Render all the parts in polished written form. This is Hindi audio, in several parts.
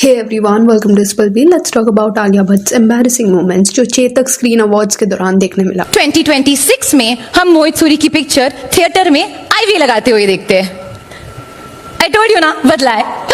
Hey everyone, welcome to Spalby. Let's talk about Alia Bhatt's embarrassing moments जो चेतक स्क्रीन अवार्ड्स के दौरान देखने मिला। 2026 में हम मोहित सूरी की पिक्चर थिएटर में आईवी लगाते हुए देखते हैं। I told you ना, बदला है।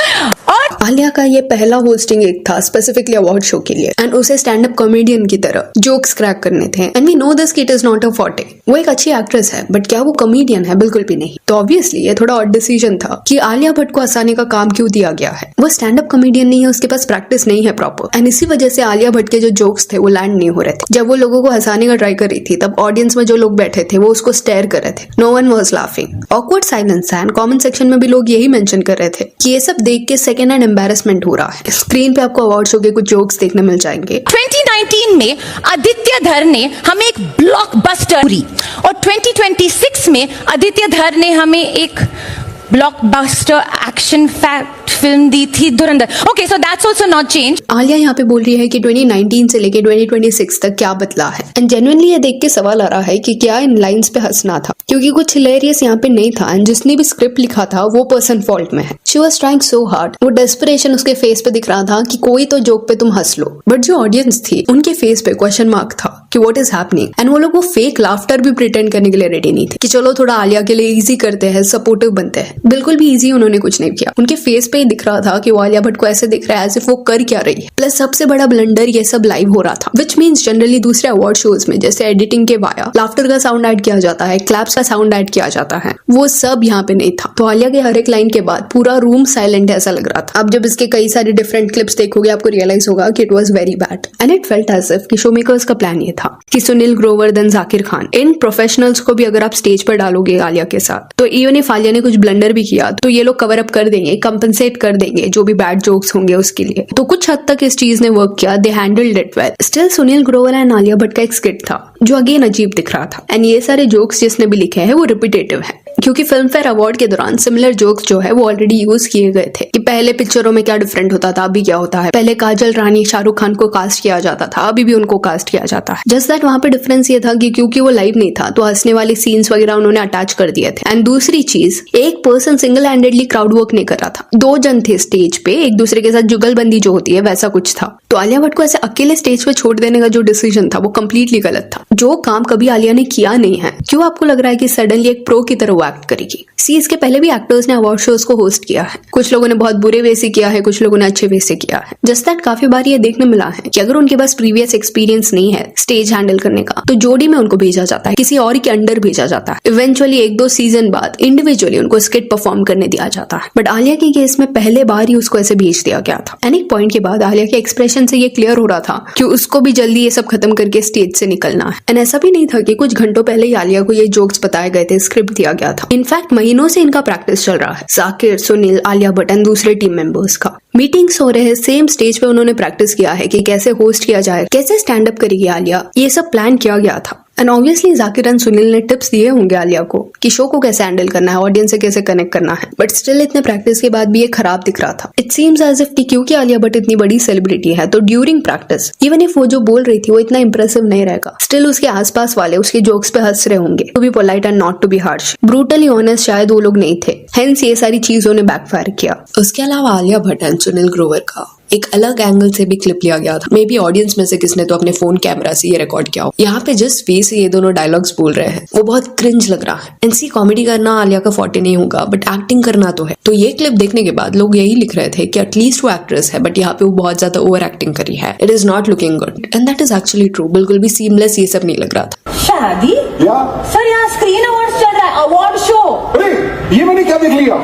और आलिया का ये पहला होस्टिंग एक था स्पेसिफिकली अवार्ड शो के लिए एंड उसे स्टैंड अप कॉमेडियन की तरह जोक्स क्रैक करने थे एंड वी नो दिस कि it is not a forte. वो एक अच्छी एक्ट्रेस है बट क्या वो कॉमेडियन है? बिल्कुल भी नहीं। तो ऑब्वियसली ये थोड़ा ऑड डिसीजन था कि आलिया भट्ट को हंसाने का काम क्यों दिया गया है। वो स्टैंड अप कॉमेडियन नहीं है, उसके पास प्रैक्टिस नहीं है प्रॉपर एंड इसी वजह से आलिया भट्ट के जो जोक्स थे वो लैंड नहीं हो रहे थे। जब वो लोगों को हंसाने का ट्राई कर रही थी तब ऑडियंस में जो लोग बैठे थे वो उसको स्टेयर कर रहे थे। No one was laughing. Awkward silence and comment section में भी लोग यही मेंशन कर रहे थे कि ये सब देख के सेकंड हैंड एम्बैरेसमेंट हो रहा है। स्क्रीन पे आपको अवार्ड शो के कुछ जोक्स देखने मिल जाएंगे। 2019 में आदित्य धर ने हमें एक ब्लॉकबस्टर पूरी और 2026 में आदित्य धर ने हमें एक ब्लॉकबस्टर एक्शन फैक्ट फिल्म दी थी धुरंधर। Okay, so that's also not change. Alia यहाँ पे बोल रही है कि 2019 से लेके 2026 तक क्या बदला है एंड जेन्युइनली ये देख के सवाल आ रहा है कि क्या इन लाइंस पे हंसना था, क्योंकि कुछ हिलेरियस यहाँ पे नहीं था एंड जिसने भी स्क्रिप्ट लिखा था वो पर्सन फॉल्ट में है। She was trying so hard. वो डेस्परेशन उसके फेस पे दिख रहा था कि कोई तो जोक पे तुम हंस लो, बट जो ऑडियंस थी उनके फेस पे क्वेश्चन मार्क था कि व्हाट इज हैपनिंग एंड वो लोग वो फेक लाफ्टर भी प्रिटेंड करने के लिए रेडी नहीं थे कि चलो थोड़ा आलिया के लिए इजी करते हैं, सपोर्टिव बनते हैं। बिल्कुल भी इजी उन्होंने कुछ नहीं किया। उनके फेस पे ही दिख रहा था कि वो आलिया भट्ट को ऐसे दिख रहा है एज इफ वो कर क्या रही है। प्लस सबसे बड़ा ब्लंडर ये सब लाइव हो रहा था, विच मीन्स जनरली दूसरे अवार्ड शोज में जैसे एडिटिंग के वाया लाफ्टर का साउंड ऐड किया जाता है, क्लैप्स का साउंड ऐड किया जाता है, वो सब यहाँ पे नहीं था। तो आलिया के हर एक लाइन के बाद पूरा रूम साइलेंट ऐसा लग रहा था। अब जब इसके कई सारे डिफरेंट क्लिप्स देखोगे आपको रियलाइज होगा कि it was very bad and it felt as if कि शो मेकर्स का प्लान ये था कि सुनील ग्रोवर देन जाकिर खान इन प्रोफेशनल्स को भी अगर आप स्टेज पर डालोगे आलिया के साथ तो इवन इफ आलिया ने कुछ ब्लंडर भी किया तो ये लोग कवर अप कर देंगे, कंपनसेट कर देंगे जो भी बैड जोक्स होंगे उसके लिए। तो कुछ हद तक इस चीज ने वर्क किया, they handled it well. Still Sunil Grover and Alia Bhatt का एक स्किट था जो अगेन अजीब दिख रहा था एंड ये सारे जोक्स जिसने भी लिखे हैं वो रिपीटेटिव है, क्योंकि फिल्म फेयर अवार्ड के दौरान सिमिलर जोक्स जो है वो ऑलरेडी यूज किए गए थे कि पहले पिक्चरों में क्या डिफरेंट होता था, अभी क्या होता है। पहले काजल रानी शाहरुख खान को कास्ट किया जाता था, अभी भी उनको कास्ट किया जाता है। जस्ट दैट वहां पे डिफरेंस ये था कि क्योंकि वो लाइव नहीं था तो हंसने वाले सीन्स वगैरह उन्होंने अटैच कर दिए थे। एंड दूसरी चीज, एक person single handedly crowd work नहीं कर रहा था, दो जन थे स्टेज पे एक दूसरे के साथ जुगलबंदी जो होती है वैसा कुछ था। तो आलिया भट्ट को ऐसे अकेले स्टेज पे छोड़ देने का जो डिसीजन था वो कंप्लीटली गलत था। जो काम कभी आलिया ने किया नहीं है, क्यों आपको लग रहा है कि सडनली एक प्रो की तरह वो एक्ट करेगी? इसके पहले भी एक्टर्स ने अवार्ड शोज को होस्ट किया है, कुछ लोगों ने बहुत बुरे वे से किया है, कुछ लोगों ने अच्छे वे से किया है। जस्ट दैट काफी बार ये देखने मिला है कि अगर उनके पास प्रीवियस एक्सपीरियंस नहीं है स्टेज हैंडल करने का तो जोड़ी में उनको भेजा जाता है, किसी और के अंडर भेजा जाता है। इवेंचुअली एक दो सीजन बाद इंडिविजुअली उनको स्किट परफॉर्म करने दिया जाता है, बट आलिया के केस में पहले बार ही उसको ऐसे भेज दिया गया था। एंड एक पॉइंट के बाद आलिया के एक्सप्रेशन से ये क्लियर हो रहा था कि उसको भी जल्दी ये सब खत्म करके स्टेज से निकलना है। एंड ऐसा भी नहीं था कि कुछ घंटों पहले ही आलिया को ये जोक्स बताए गए थे, स्क्रिप्ट दिया गया था। इनफैक्ट महीनों से इनका प्रैक्टिस चल रहा है। जाकिर, सुनील, आलिया भट्ट एंड दूसरे टीम मेंबर्स का मीटिंग्स हो रहे हैं, सेम स्टेज पे उन्होंने प्रैक्टिस किया है कि कैसे होस्ट किया जाए, कैसे स्टैंड अप करेगी आलिया, ये सब प्लान किया गया था। And obviously Zakir and Sunil ने टिप्स दिए होंगे आलिया को कि शो को कैसे हैंडल करना है, ऑडियंस से कैसे कनेक्ट करना है, बट स्टिल इतने प्रैक्टिस के बाद भी ये खराब दिख रहा था। इट सीम्स एज इफ कि क्योंकि आलिया भट्ट इतनी बड़ी सेलिब्रिटी है तो ड्यूरिंग प्रैक्टिस इवन इफ वो जो बोल रही थी वो इतना इंप्रेसिव नहीं रहेगा, स्टिल उसके आसपास वाले उसके जोक्स पे हंस रहे होंगे। To be polite and not to be harsh, brutally honest शायद वो लोग नहीं थे, हेंस ये सारी चीजों ने बैकफायर किया। उसके अलावा आलिया भट्ट एंड सुनील ग्रोवर का एक अलग एंगल से भी क्लिप लिया गया था। मे बी ऑडियंस में से किसने तो अपने फोन कैमरा से ये रिकॉर्ड किया हो। यहाँ पे जिस वे से ये दोनों डायलॉग्स बोल रहे हैं वो बहुत क्रिंज लग रहा है। एनसी कॉमेडी करना आलिया का फॉर्टे नहीं होगा बट एक्टिंग करना तो है। तो ये क्लिप देखने के बाद लोग यही लिख रहे थे कि एटलीस्ट वो एक्ट्रेस है बट यहाँ पे वो बहुत ज्यादा ओवर एक्टिंग करी है, it is not looking good and that is actually true. बिल्कुल भी सीमलेस ये सब नहीं लग रहा था। शादी सर, यहाँ स्क्रीन अवार्ड्स चल रहा है, अवार्ड शो। ये मैंने क्या देख लिया?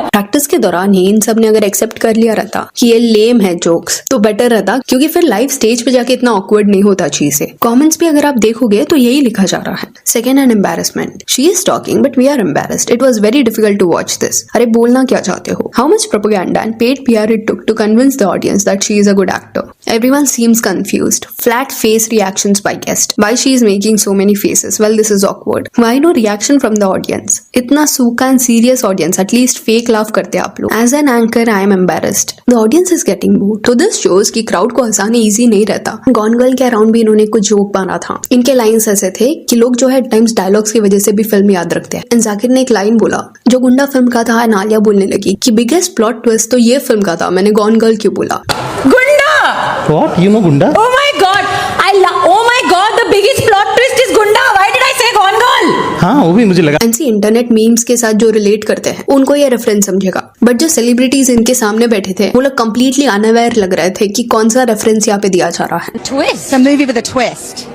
प्रैक्टिस के दौरान ही इन सब ने अगर एक्सेप्ट कर लिया रहता कि ये लेम है जोक्स तो बेटर रहता, क्योंकि फिर लाइव स्टेज पे जाके इतना ऑकवर्ड नहीं होता चीजें। कमेंट्स भी अगर आप देखोगे तो यही लिखा जा रहा है, second hand embarrassment, she is talking but we are embarrassed, it was very difficult to watch this. अरे बोलना क्या चाहते हो? How much propaganda and paid PR it took to convince the audience that she is a good actor. Everyone seems confused. Flat face reactions by guest. Why she is making so many faces? Well, this is awkward. Why no reaction from the audience? इतना सूखा and serious audience, at least fake laugh करते हैं आप लोग। As an anchor I am embarrassed, the audience is getting bored. तो दिस शोज कि क्राउड को हंसाना इजी नहीं रहता। गॉन गर्ल के अराउंड भी इन्होंने कुछ जोक मारा था। इनके लाइंस ऐसे थे कि लोग जो है टाइम्स डायलॉग्स की वजह से भी फिल्म याद रखते हैं। एंड जाकिर ने एक लाइन बोला जो गुंडा फिल्म का था, नालिया बोलने लगी कि बिगेस्ट प्लॉट ट्विस्ट तो ये फिल्म का था, मैंने गॉन गर्ल क्यों बोला। Gunda! What? You know Gunda? Oh my god! Oh my god! The biggest plot twist is Gunda! Why did I say Gone Girl? हाँ वो भी मुझे लगा। एंड सी इंटरनेट मीम्स के साथ जो रिलेट करते हैं उनको ये रेफरेंस समझेगा, बट जो सेलिब्रिटीज इनके सामने बैठे थे वो लोग कंप्लीटली अनअवेयर लग रहे थे कि कौन सा रेफरेंस यहाँ पे दिया जा रहा है। Twist? A movie with a twist.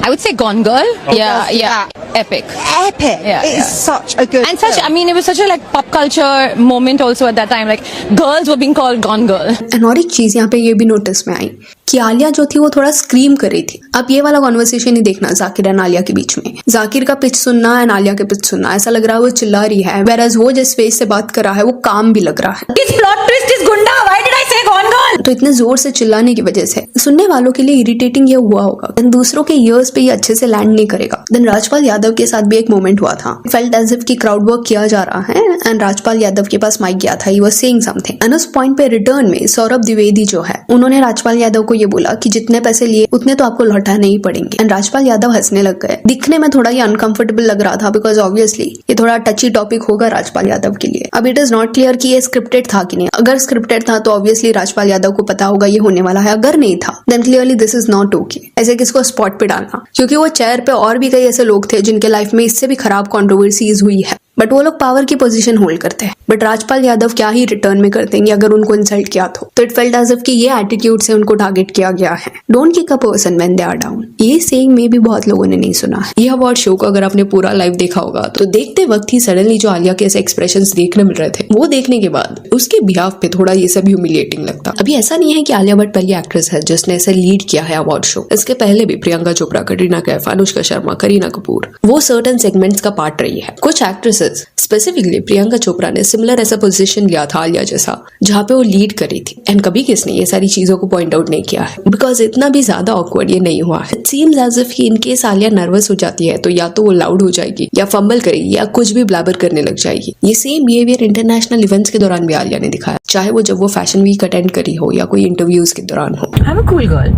I would say Gone Girl. Yeah. Epic. Epic. Yeah, It's yeah. such a good And such, film. I mean, it was such a like pop culture moment also at that time. Like girls were being called Gone Girl. And और एक चीज यहाँ पे ये भी नोटिस में आई कि आलिया जो थी वो थोड़ा स्क्रीम कर रही थी। अब ये वाला कॉन्वर्सेशन ही देखना जाकिर एंड आलिया के बीच में, जाकिर का पिच सुनना एंड आलिया के पिच सुनना, ऐसा लग रहा है वो चिल्ला रही है, whereas वो जिस फेस से बात कर रहा है वो काम भी लग रहा है। This plot twist is Gunda. Why did I say Gone Girl? तो इतने जोर से चिल्लाने की वजह से सुनने वालों के लिए इरिटेटिंग ये हुआ होगा, देन दूसरों के ईयर्स पे ये अच्छे से लैंड नहीं करेगा। देन राजपाल यादव के साथ भी एक मोमेंट हुआ था, फेल्ट एज इफ की क्राउड वर्क किया जा रहा है एंड राजपाल यादव के पास माइक गया था, he was saying something and उस पॉइंट पे रिटर्न में सौरभ द्विवेदी जो है उन्होंने राजपाल यादव को ये बोला कि जितने पैसे लिए उतने तो आपको लौटाने ही पड़ेंगे। एंड राजपाल यादव हंसने लग गए। दिखने में थोड़ा ये अनकंफर्टेबल लग रहा था बिकॉज ऑब्वियसली ये थोड़ा टची टॉपिक होगा राजपाल यादव के लिए। अब इट इज नॉट क्लियर कि ये स्क्रिप्टेड था कि नहीं। अगर स्क्रिप्टेड था तो ऑब्वियसली राजपाल यादव को पता होगा ये होने वाला है, अगर नहीं था then clearly this is not okay ऐसे किसको स्पॉट पे डालना, क्योंकि वो चेयर पे और भी कई ऐसे लोग थे जिनके लाइफ में इससे भी खराब कंट्रोवर्सीज हुई है, बट वो लोग पावर की पोजीशन होल्ड करते हैं। बट राजपाल यादव क्या ही रिटर्न में कर देंगे अगर उनको इंसल्ट किया तो इट फेल्ट एज इफ कि ये एटीट्यूड से उनको टारगेट किया गया है। Don't kick a person when they are down, ये सेइंग में भी बहुत लोगों ने नहीं सुना है। ये अवार्ड शो को अगर आपने पूरा लाइव देखा होगा तो देखते वक्त ही सडनली जो आलिया के ऐसे एक्सप्रेशंस देखने मिल रहे थे वो देखने के बाद उसके बिहाफ पे थोड़ा ये सब ह्यूमिलिएटिंग लगता। अभी ऐसा नहीं है कि आलिया भट्ट पहली एक्ट्रेस है जिसने ऐसे लीड किया है अवार्ड शो। इसके पहले भी प्रियंका चोपड़ा, कटरीना कैफ, अनुष्का शर्मा, करीना कपूर वो सर्टेन सेगमेंट्स का पार्ट रही है। कुछ एक्ट्रेसेस स्पेसिफिकली प्रियंका चोपड़ा ने सिमिलर ऐसा पोजीशन लिया था आलिया जैसा जहाँ पे वो लीड करी थी एंड कभी किसने ये सारी चीजों को पॉइंट आउट नहीं किया है बिकॉज इतना भी ज्यादा ऑकवर्ड ये नहीं हुआ है। इट सीम्स एज इफ कि इनकेस आलिया नर्वस हो जाती है तो या तो वो लाउड हो जाएगी या फंबल करेगी या कुछ भी ब्लैबर करने लग जाएगी। ये सेम बिहेवियर इंटरनेशनल इवेंट्स के दौरान भी आलिया ने दिखाया, चाहे वो जब वो फैशन वीक अटेंड करी हो या कोई इंटरव्यूज के दौरान हो। I'm a cool girl.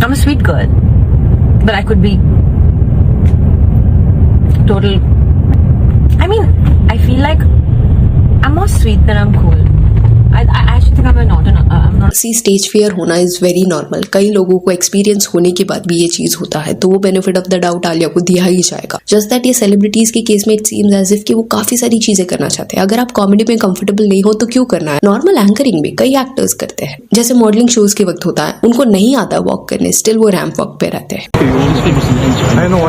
I'm a sweet girl. But I could be total. I mean, I feel like I'm more sweet than I'm cool. I actually think I'm not. See stage fear होना इज वेरी नॉर्मल। कई लोगों को एक्सपीरियंस होने के बाद भी ये चीज होता है तो वो benefit of the doubt Alia को दिया ही जाएगा। जस्ट दैट ये सेलिब्रिटीज के केस में इट सीम्स एज इफ कि वो काफी सारी चीजें करना चाहते हैं। अगर आप कॉमेडी में कंफर्टेबल नहीं हो तो क्यों करना है। नॉर्मल एंकरिंग भी कई एक्टर्स करते हैं, जैसे मॉडलिंग शोज के वक्त होता है उनको नहीं आता वॉक करने, स्टिल वो रैंप वॉक पे रहते हैं। I know.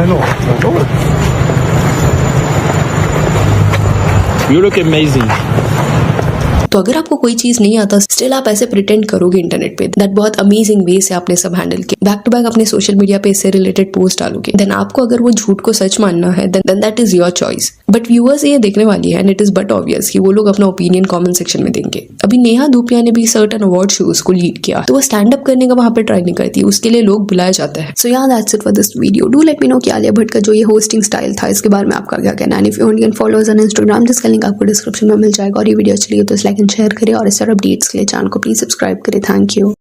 You look amazing. तो अगर आपको कोई चीज नहीं आता स्टिल आप ऐसे प्रिटेंड करोगे इंटरनेट पे, दैट बहुत अमेजिंग वे से आपने सब हैंडल किया। बैक टू बैक अपने सोशल मीडिया पे इससे रिलेटेड पोस्ट डालोगे, देन आपको अगर वो झूठ को सच मानना है then that is your choice. But viewers ये देखने वाली है and it is but obvious कि वो लोग अपना ओपिनियन कमेंट सेक्शन में देंगे। अभी नेहा धूपिया ने भी सर्टेन अवार्ड शोज को लीड किया तो वो स्टैंड अप करने का वहां पे ट्राई नहीं करती, उसके लिए लोग बुलाए जाते हैं। सो या that's it for this video. Do let me know कि आलिया भट्ट का जो ये होस्टिंग स्टाइल था इसके बारे में आपका क्या कहना है। If you only can follow us on Instagram, जिसका लिंक आपको डिस्क्रिप्शन में मिल जाएगा। और ये वीडियो अच्छी लगी तो लाइक एंड शेयर करें और इस तरह अपडेट्स के लिए चैनल को प्लीज सब्सक्राइब करें। Thank you.